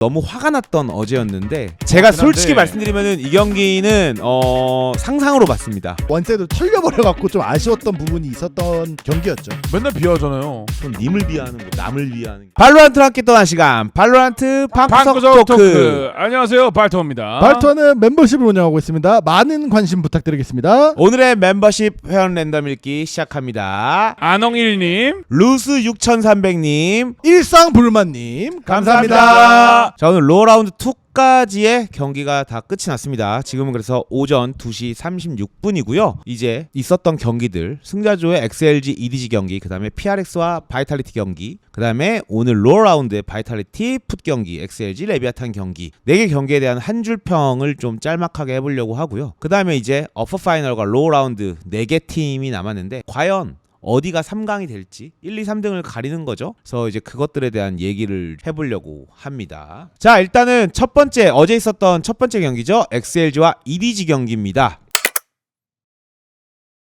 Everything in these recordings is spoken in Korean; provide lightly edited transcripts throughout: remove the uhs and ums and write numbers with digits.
너무 화가 났던 어제였는데 제가 솔직히 말씀드리면은 이 경기는 상상으로 봤습니다. 원세도 털려버려갖고 좀 아쉬웠던 부분이 있었던 경기였죠. 맨날 비하하잖아요. 전 님을 비하하는 거, 남을 비하하는 거. 발로란트를 함께 떠난 시간, 발로란트 방구석 토크. 안녕하세요, 발토입니다. 발토는 멤버십을 운영하고 있습니다. 많은 관심 부탁드리겠습니다. 오늘의 멤버십 회원 랜덤 읽기 시작합니다. 안홍일님, 루스 6300님, 일상불만님 감사합니다. 자, 오늘 로어 라운드 2까지의 경기가 다 끝이 났습니다. 지금은 그래서 오전 2시 36분이고요. 이제 있었던 경기들, 승자조의 XLG EDG 경기, 그 다음에 PRX와 바이탈리티 경기, 그 다음에 오늘 로어 라운드의 바이탈리티 풋 경기, XLG 레비아탄 경기, 4개 경기에 대한 한 줄 평을 좀 짤막하게 해보려고 하고요. 그 다음에 이제 어퍼 파이널과 로어 라운드 4개 팀이 남았는데 과연 어디가 3강이 될지 1, 2, 3등을 가리는 거죠. 그래서 이제 그것들에 대한 얘기를 해보려고 합니다. 자, 일단은 첫 번째, 어제 있었던 첫 번째 경기죠. XLG와 EDG 경기입니다.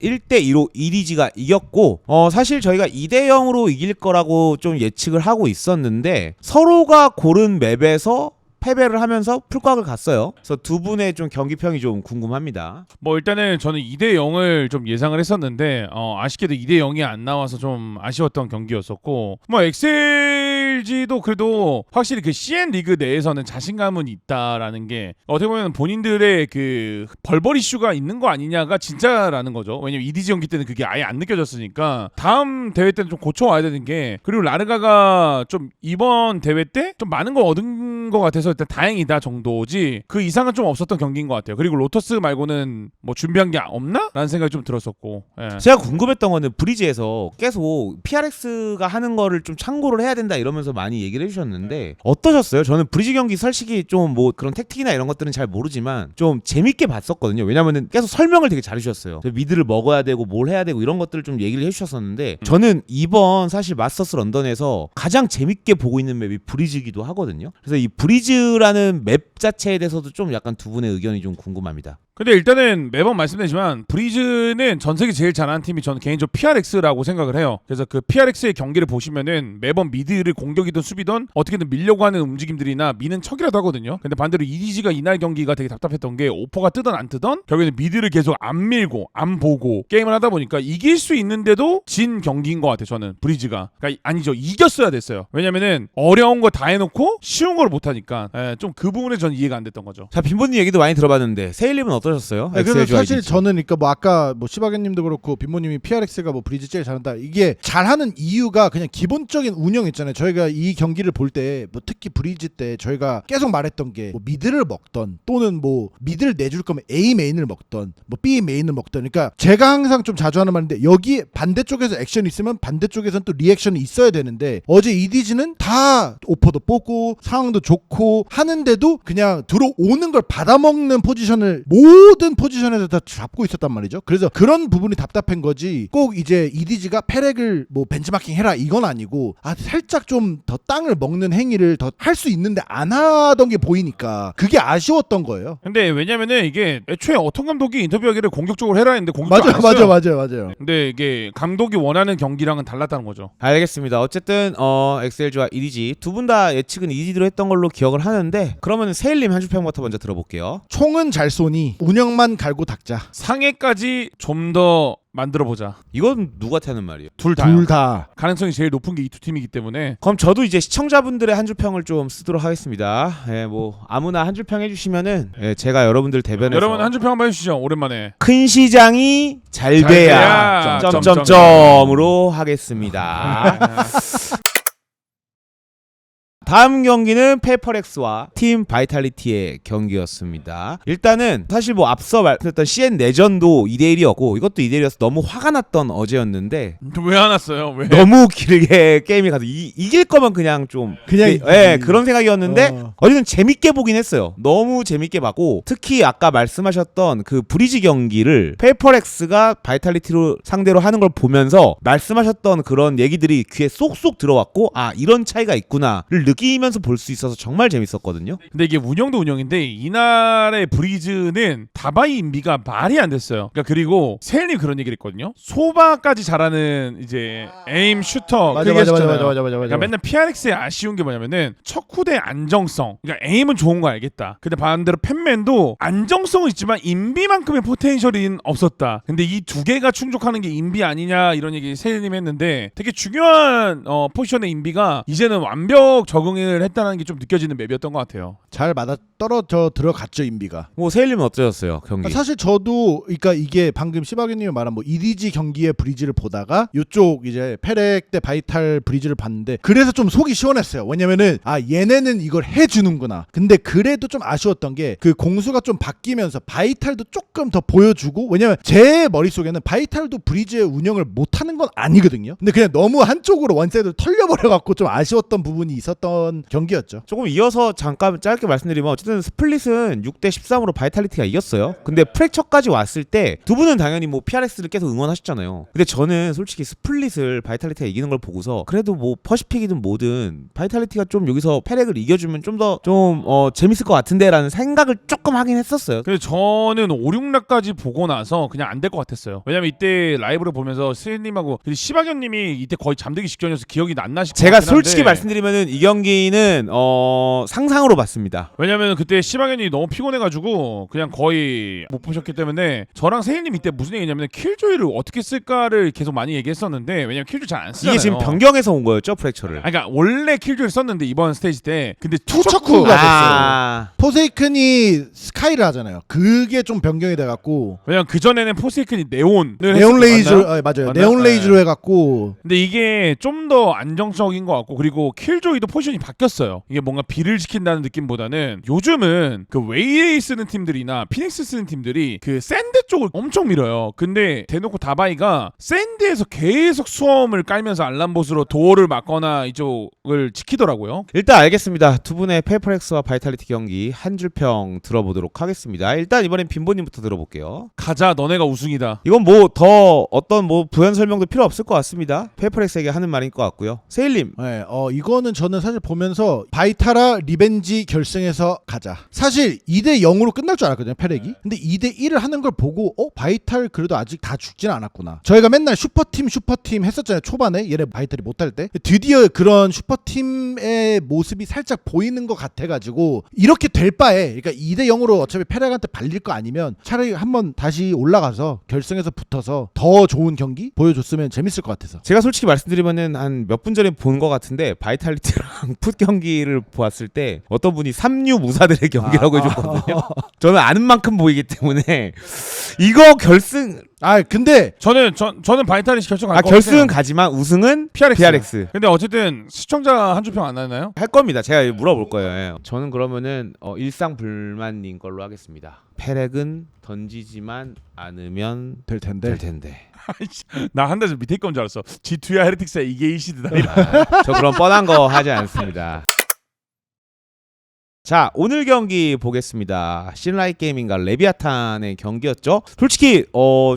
1대2로 EDG가 이겼고 사실 저희가 2대0으로 이길 거라고 좀 예측을 하고 있었는데 서로가 고른 맵에서 패배를 하면서 풀곽을 갔어요. 그래서 두 분의 좀 경기평이 좀 궁금합니다. 뭐 일단은 저는 2대0을 좀 예상을 했었는데 아쉽게도 2대0이 안 나와서 좀 아쉬웠던 경기였었고, 뭐 XLG도 그래도 확실히 그 CN 리그 내에서는 자신감은 있다라는 게 어떻게 보면 본인들의 그 벌벌 이슈가 있는 거 아니냐가 진짜라는 거죠. 왜냐면 EDG 경기 때는 그게 아예 안 느껴졌으니까 다음 대회 때는 좀 고쳐와야 되는 게, 그리고 라르가가 좀 이번 대회 때 좀 많은 걸 얻은 것 같아서 일단 다행이다 정도지 그 이상은 좀 없었던 경기인 것 같아요. 그리고 로터스 말고는 뭐 준비한 게 없나? 라는 생각이 좀 들었었고, 예. 제가 궁금했던 거는 브리지에서 계속 PRX가 하는 거를 좀 참고를 해야 된다 이러면서 많이 얘기를 해주셨는데 어떠셨어요? 저는 브리지 경기 솔직히 좀 뭐 그런 택틱이나 이런 것들은 잘 모르지만 좀 재밌게 봤었거든요. 왜냐면은 계속 설명을 되게 잘해주셨어요. 미드를 먹어야 되고 뭘 해야 되고 이런 것들을 좀 얘기를 해주셨었는데 저는 이번 사실 마스터스 런던에서 가장 재밌게 보고 있는 맵이 브리즈이기도 하거든요. 그래서 이 브리즈라는 맵 자체에 대해서도 좀 약간 두 분의 의견이 좀 궁금합니다. 근데 일단은 매번 말씀드리지만 브리즈는 전 세계 제일 잘하는 팀이 저는 개인적으로 PRX라고 생각을 해요. 그래서 그 PRX의 경기를 보시면은 매번 미드를 공격이든 수비든 어떻게든 밀려고 하는 움직임들이나 미는 척이라도 하거든요. 근데 반대로 EDG가 이날 경기가 되게 답답했던 게 오퍼가 뜨든 안 뜨든 결국에는 미드를 계속 안 밀고 안 보고 게임을 하다 보니까 이길 수 있는데도 진 경기인 것 같아요. 저는 브리즈가. 그러니까 아니죠, 이겼어야 됐어요. 왜냐면은 어려운 거 다 해놓고 쉬운 걸 못하니까 좀 그 부분에 전 이해가 안 됐던 거죠. 자, 빈보님 얘기도 많이 들어봤는데 세일님은 어떠셨어요? 네, 그래서 사실 EDG. 저는 그러니까 뭐 아까 뭐 시바겐님도 그렇고 빈모님이 PRX가 뭐 브리즈 제일 잘한다, 이게 잘하는 이유가 그냥 기본적인 운영 있잖아요. 저희가 이 경기를 볼 때 뭐 특히 브리즈 때 저희가 계속 말했던 게 뭐 미드를 먹던 또는 뭐 미드를 내줄 거면 A 메인을 먹던 뭐 B 메인을 먹던, 그러니까 제가 항상 좀 자주 하는 말인데 여기 반대쪽에서 액션이 있으면 반대쪽에서는 또 리액션이 있어야 되는데 어제 EDG는 다 오퍼도 뽑고 상황도 좋고 하는데도 그냥 들어오는 걸 받아먹는 포지션을 모든 포지션에서 다 잡고 있었단 말이죠. 그래서 그런 부분이 답답한 거지, 꼭 이제 EDG가 패렉을 뭐 벤치마킹 해라 이건 아니고 살짝 좀 더 땅을 먹는 행위를 더 할 수 있는데 안 하던 게 보이니까 그게 아쉬웠던 거예요. 근데 왜냐면은 이게 애초에 어떤 감독이 인터뷰하기를 공격적으로 해라 했는데 공격적으로 안 했어요. 맞아요. 근데 이게 감독이 원하는 경기랑은 달랐다는 거죠. 알겠습니다. 어쨌든 XLG와 EDG 두 분 다 예측은 EDG로 했던 걸로 기억을 하는데, 그러면 세일님 한 줄평부터 먼저 들어볼게요. 총은 잘 쏘니 운영만 갈고 닦자. 상해까지 좀 더 만들어보자. 이건 누구한테 하는 말이에요? 둘 다요. 둘 다. 가능성이 제일 높은 게 이 두 팀이기 때문에. 그럼 저도 이제 시청자분들의 한 줄평을 좀 쓰도록 하겠습니다. 예, 뭐 아무나 한 줄평 해주시면은 제가 여러분들 대변해서 여러분 한 줄평 한번 해주시죠. 오랜만에. 큰 시장이 잘 잘 돼야 돼야 점점점으로 하겠습니다. 다음 경기는 페이퍼렉스와 팀 바이탈리티의 경기였습니다. 일단은 사실 뭐 앞서 말했던 CN 내전도 2대1이었고 이것도 2대1이어서 너무 화가 났던 어제였는데 왜 안 왔어요? 왜? 너무 길게 게임이 가서 이길 거면 그냥 좀 그런 생각이었는데 어제는 재밌게 보긴 했어요. 너무 재밌게 봤고, 특히 아까 말씀하셨던 그 브리지 경기를 페이퍼렉스가 바이탈리티로 상대로 하는 걸 보면서 말씀하셨던 그런 얘기들이 귀에 쏙쏙 들어왔고, 아 이런 차이가 있구나를 즐기면서 볼 수 있어서 정말 재밌었거든요. 근데 이게 운영도 운영인데 이날의 브리즈는 다바이 인비가 말이 안 됐어요. 그러니까 그리고 세일님 그런 얘기를 했거든요. 소바까지 잘하는 이제 에임 슈터 그 얘기하셨잖아요. 그러니까 맨날 PRX의 아쉬운 게 뭐냐면은 척후대 안정성. 그러니까 에임은 좋은 거 알겠다. 근데 반대로 팬맨도 안정성은 있지만 인비만큼의 포텐셜이 없었다. 근데 이 두 개가 충족하는 게 인비 아니냐 이런 얘기 세일님 했는데 되게 중요한 포지션의 인비가 이제는 완벽 적응을 했다는 게 좀 느껴지는 맵이었던 것 같아요. 잘 맞아 떨어져 들어갔죠 인비가. 뭐 세일님은 어떠셨어요 경기? 사실 저도 그러니까 이게 방금 시바견님이 말한 뭐 EDG 경기의 브리즈를 보다가 이쪽 이제 페렉 대 바이탈 브리즈를 봤는데 그래서 좀 속이 시원했어요. 왜냐면은 아 얘네는 이걸 해주는구나. 근데 그래도 좀 아쉬웠던 게 그 공수가 좀 바뀌면서 바이탈도 조금 더 보여주고 왜냐면 제 머릿속에는 바이탈도 브리즈의 운영을 못하는 건 아니거든요. 근데 그냥 너무 한쪽으로 원사이드를 털려버려갖고 좀 아쉬웠던 부분이 있었던 경기였죠. 조금 이어서 잠깐 짧게 말씀드리면 어쨌든 스플릿은 6대 13으로 바이탈리티가 이겼어요. 근데 프랙처까지 왔을 때 두 분은 당연히 뭐 PRX를 계속 응원하셨잖아요. 근데 저는 솔직히 스플릿을 바이탈리티가 이기는 걸 보고서 그래도 뭐 퍼시픽이든 뭐든 바이탈리티가 좀 여기서 페렉을 이겨주면 좀 더 좀 재밌을 것 같은데라는 생각을 조금 하긴 했었어요. 근데 저는 5, 6락까지 보고 나서 그냥 안 될 것 같았어요. 왜냐면 이때 라이브를 보면서 스님하고 시바견님이 이때 거의 잠들기 직전이어서 기억이 안 나실 것 제가 같긴 한데 솔직히 말씀드리면은 이 경기는 상상으로 봤습니다. 왜냐면 그때 시바견이 너무 피곤해가지고 그냥 거의 못 보셨기 때문에 저랑 세일님 이때 무슨 얘기냐면 킬조이를 어떻게 쓸까를 계속 많이 얘기했었는데 왜냐면 킬조이 잘 안 쓰잖아요. 이게 지금 변경해서 온 거였죠 프랙처를. 그러니까 원래 킬조이를 썼는데 이번 스테이지 때 근데 투척후가 아, 포세이큰이 스카이를 하잖아요. 그게 좀 변경이 돼갖고 왜냐면 그 전에는 포세이큰이 네온 레이저 맞아요. 맞나요? 네온 레이저로 해갖고 근데 이게 좀 더 안정적인 것 같고 그리고 킬조이도 포지션이 바뀌었어요. 이게 뭔가 비를 지킨다는 느낌보다는 요즘은 그 웨이레이 쓰는 팀들이나 피닉스 쓰는 팀들이 그 샌드 쪽을 엄청 밀어요. 근데 대놓고 다바이가 샌드에서 계속 수험을 깔면서 알람봇으로 도어를 막거나 이쪽을 지키더라고요. 일단 알겠습니다. 두 분의 페이퍼렉스와 바이탈리티 경기 한 줄평 들어보도록 하겠습니다. 일단 이번엔 빈보님부터 들어볼게요. 가자 너네가 우승이다. 이건 뭐 더 어떤 뭐 부연 설명도 필요 없을 것 같습니다. 페이퍼렉스에게 하는 말인 것 같고요. 세일님. 네, 이거는 저는 사실 보면서 바이타라 리벤지 결승에서 가자. 사실 2대 0으로 끝날 줄 알았거든요, 페렉이. 근데 2대 1을 하는 걸 보고 바이탈 그래도 아직 다 죽진 않았구나. 저희가 맨날 슈퍼팀 했었잖아요, 초반에. 얘네 바이탈이 못할 때. 드디어 그런 슈퍼팀의 모습이 살짝 보이는 것 같아가지고 이렇게 될 바에 그러니까 2대 0으로 어차피 페렉한테 발릴 거 아니면 차라리 한번 다시 올라가서 결승에서 붙어서 더 좋은 경기 보여줬으면 재밌을 것 같아서. 제가 솔직히 말씀드리면은 한 몇 분 전에 본 것 같은데 바이탈리티랑 풋 경기를 보았을 때 어떤 분이 3류 무사들의 경기라고 해줬거든요. 저는 아는 만큼 보이기 때문에 이거 결승 근데 저는 바이탈이 결정 갈 것 같아요. 결승은 가지만 우승은 PRX. 근데 어쨌든 시청자 한 줄평 안 하나요? 할 겁니다. 제가 물어볼 거예요. 예. 저는 그러면은 일상불만님 걸로 하겠습니다. 페렉은 던지지만 않으면 될 텐데. 나 한 달 전 밑에 건 줄 알았어. G2야 헤르틱스야 이게 이시드다. 저 그런 뻔한 거 하지 않습니다. 자, 오늘 경기 보겠습니다. 신라이트 게이밍과 레비아탄의 경기였죠. 솔직히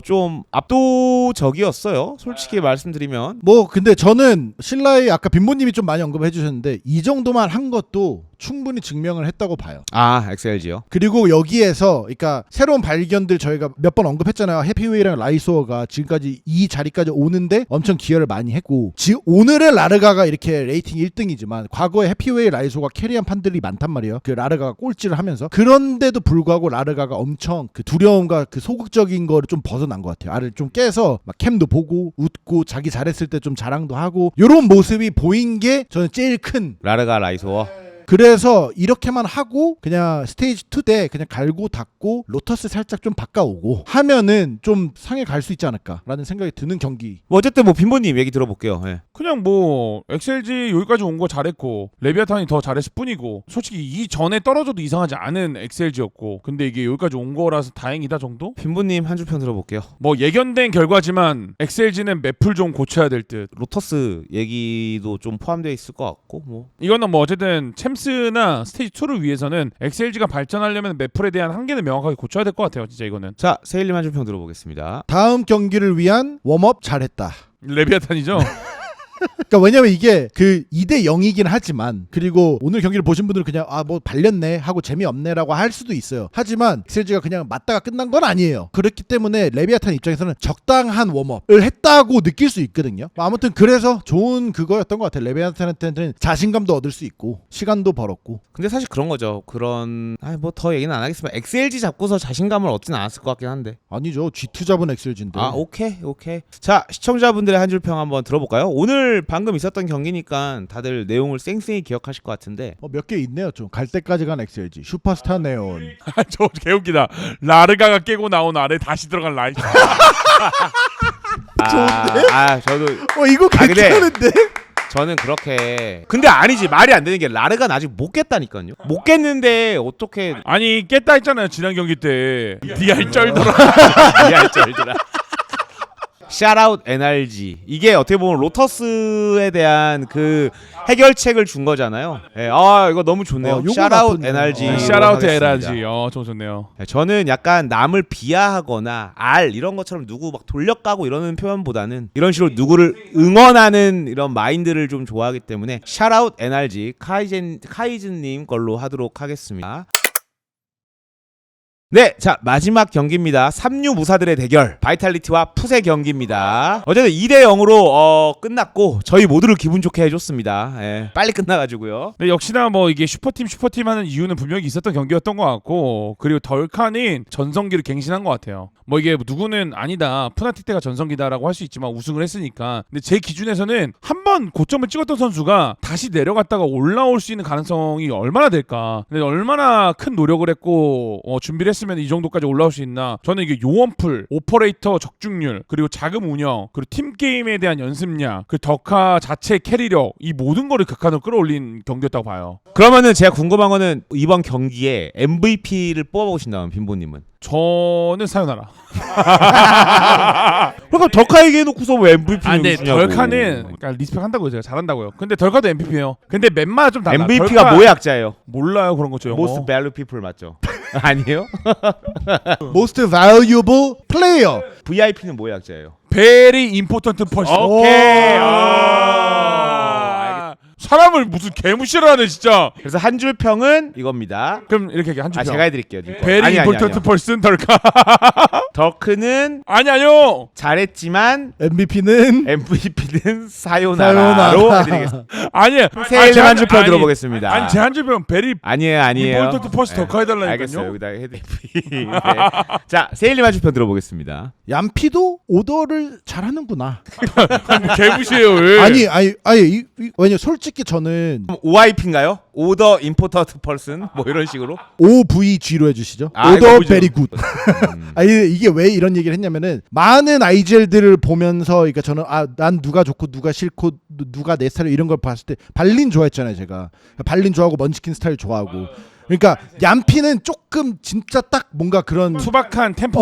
좀 압도적이었어요. 솔직히 말씀드리면 뭐 근데 저는 신라의 아까 빈보님이 좀 많이 언급해 주셨는데 이 정도만 한 것도 충분히 증명을 했다고 봐요. 엑셀지요. 그리고 여기에서 그러니까 새로운 발견들 저희가 몇 번 언급했잖아요. 해피웨이랑 라이소어가 지금까지 이 자리까지 오는데 엄청 기여를 많이 했고 오늘의 라르가가 이렇게 레이팅 1등이지만 과거에 해피웨이 라이소가 캐리한 판들이 많단 말이에요. 그 라르가가 꼴찌를 하면서 그런데도 불구하고 라르가가 엄청 그 두려움과 그 소극적인 거를 좀 벗어난 것 같아요. 알을 좀 깨서 막 캠도 보고 웃고 자기 잘했을 때 좀 자랑도 하고 이런 모습이 보인 게 저는 제일 큰 라르가 라이소어. 그래서 이렇게만 하고 그냥 스테이지 2 때 그냥 갈고 닦고 로터스 살짝 좀 바꿔오고 하면은 좀 상에 갈 수 있지 않을까라는 생각이 드는 경기. 어쨌든 뭐 빈보님 얘기 들어볼게요. 예. 그냥 뭐 엑셀지 여기까지 온 거 잘했고 레비아탄이 더 잘했을 뿐이고 솔직히 이 전에 떨어져도 이상하지 않은 엑셀지였고 근데 이게 여기까지 온 거라서 다행이다 정도? 빈보님 한 줄평 들어볼게요. 뭐 예견된 결과지만 엑셀지는 맵을 좀 고쳐야 될 듯. 로터스 얘기도 좀 포함되어 있을 것 같고 뭐 이거는 뭐 어쨌든 챔스나 스테이지 2를 위해서는 엑셀지가 발전하려면 맵풀에 대한 한계는 명확하게 고쳐야 될 것 같아요. 진짜 이거는. 자, 세일님 한 줄평 들어보겠습니다. 다음 경기를 위한 웜업 잘했다. 레비아탄이죠? 그러니까 왜냐면 이게 그 2대 0이긴 하지만 그리고 오늘 경기를 보신 분들은 그냥 아 뭐 발렸네 하고 재미없네라고 할 수도 있어요. 하지만 엑셀지가 그냥 맞다가 끝난 건 아니에요. 그렇기 때문에 레비아탄 입장에서는 적당한 웜업을 했다고 느낄 수 있거든요. 아무튼 그래서 좋은 그거였던 것 같아요. 레비아탄한테는 자신감도 얻을 수 있고 시간도 벌었고. 근데 사실 그런 거죠. 그런 뭐 더 얘기는 안 하겠지만 XLG 잡고서 자신감을 얻진 않았을 것 같긴 한데. 아니죠. G2 잡은 엑셀지인데. 아 오케이. 자 시청자분들의 한 줄 평 한번 들어볼까요? 오늘 방금 있었던 경기니까 다들 내용을 쌩쌩히 기억하실 것 같은데. 몇 개 있네요. 좀 갈 때까지 간 엑셀지. 슈퍼스타 네온. 저 개웃기다. 라르가가 깨고 나온 아래 다시 들어간 라이트. 저도 이거 근데- 괜찮은데? 저는 그렇게 근데 아니지 말이 안 되는 게 라르간 아직 못 깼다니까요. 못 깼는데 어떻게 아니 깼다 했잖아요 지난 경기 때. DR 쩔더라. 이할절들아. 샤라웃 NRG 이게 어떻게 보면 로터스에 대한 그 해결책을 준 거잖아요. 예, 이거 너무 좋네요. 요건 샤라웃 나쁘네. NRG. 샤라우트 에라지. 좀 좋네요. 저는 약간 남을 비하하거나 이런 것처럼 누구 막 돌려까고 이러는 표현보다는 이런 식으로 누구를 응원하는 이런 마인드를 좀 좋아하기 때문에 샤라웃 NRG 카이즌님 걸로 하도록 하겠습니다. 네, 자 마지막 경기입니다. 3류 무사들의 대결 바이탈리티와 풋의 경기입니다. 어쨌든 2대 0으로 끝났고 저희 모두를 기분 좋게 해줬습니다. 예, 빨리 끝나가지고요. 근데 역시나 뭐 이게 슈퍼팀 하는 이유는 분명히 있었던 경기였던 것 같고, 그리고 덜카는 전성기를 갱신한 것 같아요. 뭐 이게 누구는 아니다 푸나틱 때가 전성기다라고 할 수 있지만 우승을 했으니까. 근데 제 기준에서는 한 번 고점을 찍었던 선수가 다시 내려갔다가 올라올 수 있는 가능성이 얼마나 될까. 근데 얼마나 큰 노력을 했고 준비를 했으면 이 정도까지 올라올 수 있나. 저는 이게 요원풀, 오퍼레이터 적중률, 그리고 자금 운영, 그리고 팀 게임에 대한 연습량, 그 덕화 자체 캐리력, 이 모든 거를 극한으로 끌어올린 경기였다고 봐요. 그러면은 제가 궁금한 거는 이번 경기에 MVP를 뽑아보신다면 빈보님은? 저는 사요나라. 그러니까 덕화 얘기해놓고서 왜 MVP 근데 주냐고. 덜카는 그러니까 리스펙 한다고요. 제가 잘한다고요. 근데 덜카도 MVP예요. 근데 맵마다 좀 달라. MVP가 덜카- 뭐의 약자예요? 몰라요 그런 거죠. 영어. Most Value People 맞죠? 아니에요? Most valuable player. VIP는 뭐의 약자예요? Very important person. 오케이. 사람을 무슨 개무시를 하네 진짜. 그래서 한 줄 평은 이겁니다. 그럼 이렇게 얘기해, 한 줄. 제가 해드릴게요. Very important person 덜카. 덕크는 아니요. 잘했지만 MVP는 MVP는 사요나라로 해드리겠습니다. 아니에요. 세일님 한 줄 평 들어보겠습니다. 아니 제 한 줄 평 베리 아니에요. important person 덜카 해달라니까요. 알겠어요. 여기다 해드릴게요. 네. 자, 세일님 한 줄 평 들어보겠습니다. 얌피도 오더를 잘하는구나. 개무시해요. 왜? 아니 왜냐 솔직히 저는 OIP인가요? 오더 임포터트 펄슨 뭐 이런 식으로. OVG로 해주시죠. 이거 오더 보죠. 베리 굿. 이게 왜 이런 얘기를 했냐면은 많은 IGL들을 보면서 그러니까 저는 난 누가 좋고 누가 싫고 누가 내 스타일 이런 걸 봤을 때 발린 좋아했잖아요. 제가 발린 좋아하고 먼치킨 스타일 좋아하고. 그러니까 얌피는 조금 진짜 딱 뭔가 그런 투박한 템포.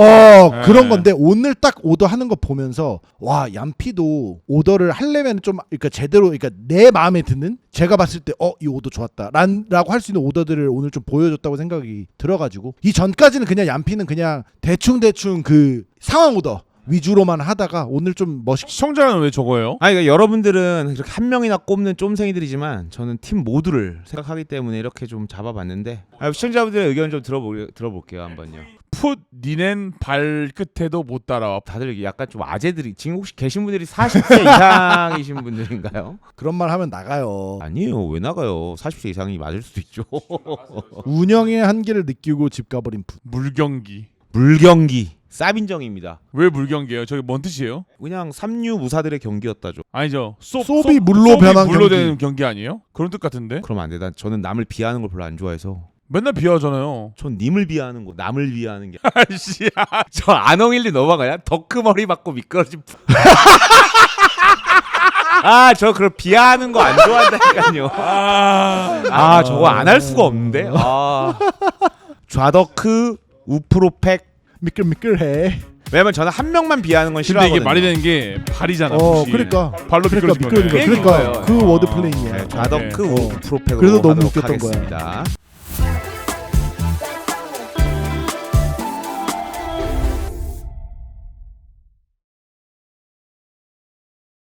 그런 건데 오늘 딱 오더 하는 거 보면서 와 얌피도 오더를 하려면 좀 그러니까 제대로 그러니까 내 마음에 드는 제가 봤을 때 이 오더 좋았다 라고 할 수 있는 오더들을 오늘 좀 보여줬다고 생각이 들어가지고 이 전까지는 그냥 얌피는 그냥 대충 그 상황 오더 위주로만 하다가 오늘 좀 멋있게. 시청자는 왜 저거예요? 그러니까 여러분들은 이렇게 한 명이나 꼽는 쫌생이들이지만 저는 팀 모두를 생각하기 때문에 이렇게 좀 잡아봤는데 시청자분들의 의견 좀 들어볼게요 한번요. 풋 니넨 발끝에도 못 따라와. 다들 약간 좀 아재들이 지금 혹시 계신 분들이 40세 이상이신 분들인가요? 그런 말 하면 나가요. 아니에요. 왜 나가요? 40세 이상이 맞을 수도 있죠. 운영의 한계를 느끼고 집 가버린 풋. 물경기. 물경기 쌉인정입니다. 왜 물경기예요? 저게 뭔 뜻이에요? 그냥 3류 무사들의 경기였다죠. 아니죠. 소비 물로 변한 물로 경기. 되는 경기 아니에요? 그런 뜻 같은데? 그러면 안 돼. 저는 남을 비하하는 걸 별로 안 좋아해서. 맨날 비하잖아요. 전 님을 비하하는 거, 남을 비하하는 게. 아이씨. 저 안홍일리 넘어가냐? 덕크 머리 맞고 미끄러진. 저 그럼 비하하는 거 안 좋아한다니까요. 저거 안 할 수가 없는데. 좌더크 우프로팩. 미끌미끌해. 왜냐면 저는 한 명만 비하하는 건 근데 싫어하거든요. 이게 말이 되는 게 발이잖아. 그러니까 발로 그러니까 미끄러진 미끄러진 거네. 거. 그러니까 그 워드 플레이야. 네, 좌더크 우프로팩으로 그래서 너무 하도록 웃겼던 거야. 하겠습니다.